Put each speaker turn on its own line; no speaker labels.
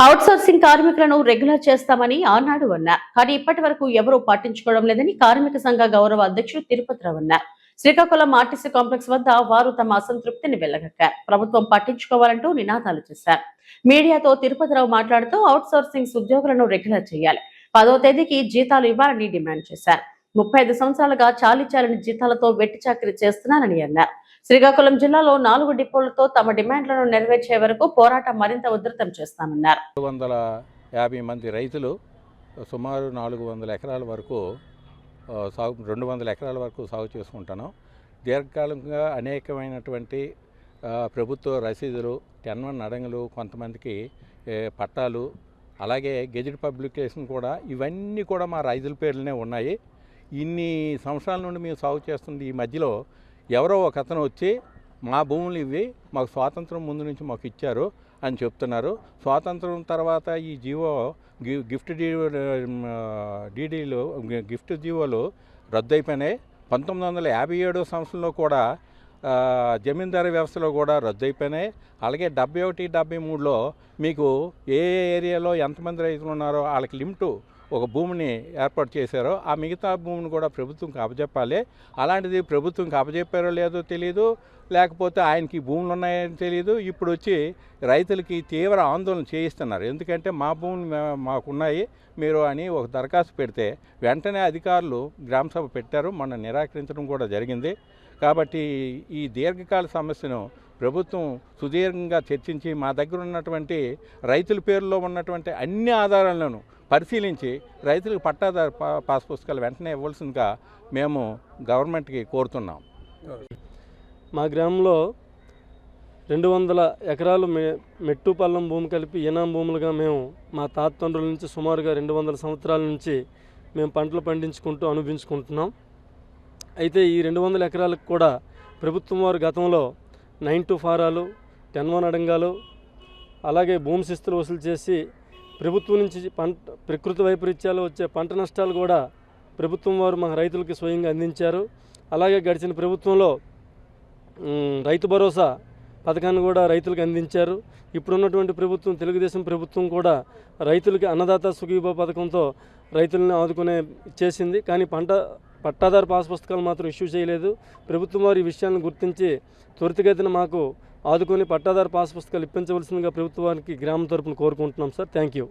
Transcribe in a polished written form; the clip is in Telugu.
అవుట్సోర్సింగ్ కార్మికులను రెగ్యులర్ చేస్తామని ఆనాడు అన్నారు. కానీ ఇప్పటి వరకు ఎవరూ పట్టించుకోవడం లేదని కార్మిక సంఘ గౌరవ అధ్యక్షుడు తిరుపతిరావు అన్నారు. శ్రీకాకుళం ఆర్టీసీ కాంప్లెక్స్ వద్ద వారు తమ అసంతృప్తిని వెళ్లగక్కారు. ప్రభుత్వం పట్టించుకోవాలంటూ నినాదాలు చేశారు. మీడియాతో తిరుపతిరావు మాట్లాడుతూ అవుట్సోర్సింగ్ ఉద్యోగులను రెగ్యులర్ చేయాలి, 10వ తేదీకి జీతాలు ఇవ్వాలని డిమాండ్ చేశారు. 35 సంవత్సరాలుగా చాలీచాలని జీతాలతో వెట్టి చాకిరీ చేస్తున్నారని అన్నారు. శ్రీకాకుళం జిల్లాలో 4 డిపోలతో తమ డిమాండ్లను నెరవేర్చే వరకు పోరాటం మరింత ఉధృతం చేస్తామన్నారు.
250 మంది రైతులు సుమారు 400 ఎకరాల వరకు 200 ఎకరాల వరకు సాగు చేసుకుంటాను. దీర్ఘకాలంగా అనేకమైనటువంటి ప్రభుత్వ రసీదులు, 10(1) అడంగులు, కొంతమందికి పట్టాలు, అలాగే గెజిట్ పబ్లికేషన్ కూడా, ఇవన్నీ కూడా మా రైతుల పేర్లనే ఉన్నాయి. ఇన్ని సంవత్సరాల నుండి మేము సాగు చేస్తుంది. ఈ మధ్యలో ఎవరో ఒక అతను వచ్చి మా భూములు ఇవి మాకు స్వాతంత్రం ముందు నుంచి మాకు ఇచ్చారు అని చెప్తున్నారు. స్వాతంత్రం తర్వాత ఈ జీవో గిఫ్ట్ జీవోలు రద్దు అయిపోయినాయి. 1957 సంవత్సరంలో కూడా జమీందారీ వ్యవస్థలో కూడా రద్దు అయిపోయినాయి. అలాగే 71, 73లో మీకు ఏ ఏరియాలో ఎంతమంది రైతులు ఉన్నారో వాళ్ళకి లిమిటు ఒక భూమిని ఏర్పాటు చేశారో ఆ మిగతా భూమిని కూడా ప్రభుత్వంకి అప్పచెప్పాలి. అలాంటిది ప్రభుత్వంకి అప్పచెప్పారో లేదో తెలియదు, లేకపోతే ఆయనకి భూములు ఉన్నాయని తెలియదు. ఇప్పుడు వచ్చి రైతులకి తీవ్ర ఆందోళన చేయిస్తున్నారు. ఎందుకంటే మా భూములు మాకున్నాయి మీరు అని ఒక దరఖాస్తు పెడితే వెంటనే అధికారులు గ్రామసభ పెట్టారు, మొన్న నిరాకరించడం కూడా జరిగింది. కాబట్టి ఈ దీర్ఘకాల సమస్యను ప్రభుత్వం సుదీర్ఘంగా చర్చించి మా దగ్గర ఉన్నటువంటి రైతుల పేరులో ఉన్నటువంటి అన్ని ఆధారాలను పరిశీలించి రైతులకు పట్టాదారు పాస్ పుస్తకాలు వెంటనే ఇవ్వాల్సిందిగా మేము గవర్నమెంట్కి కోరుతున్నాం.
మా గ్రామంలో 200 ఎకరాలు మెట్టు పల్లం భూమి కలిపి ఈనాం భూములుగా మేము మా తాతతండ్రుల నుంచి సుమారుగా 200 సంవత్సరాల నుంచి మేము పంటలు పండించుకుంటూ అనుభవించుకుంటున్నాం. అయితే ఈ 200 ఎకరాలకు కూడా ప్రభుత్వం వారు గతంలో 9(2) ఫారాలు, 10(1) అడంగాలు, అలాగే భూమి శిస్తులు వసూలు చేసి ప్రభుత్వం నుంచి ప్రకృతి వైపరీత్యాలు వచ్చే పంట నష్టాలు కూడా ప్రభుత్వం వారు మా రైతులకి స్వయంగా అందించారు. అలాగే గడిచిన ప్రభుత్వంలో రైతు భరోసా పథకాన్ని కూడా రైతులకు అందించారు. ఇప్పుడున్నటువంటి ప్రభుత్వం, తెలుగుదేశం ప్రభుత్వం కూడా రైతులకి అన్నదాత సుఖీభవ పథకంతో రైతులను ఆదుకునే చేసింది. కానీ పట్టాదారు పాస్ పుస్తకాలు మాత్రం ఇష్యూ చేయలేదు. ప్రభుత్వం వారు ఈ విషయాన్ని గుర్తించి త్వరితగతిన మాకు ఆదుకొని పట్టాదారు పాస్ పుస్తకాలు ఇప్పించవలసిందిగా ప్రభుత్వానికి గ్రామం తరపున కోరుకుంటున్నాం సార్. Thank you.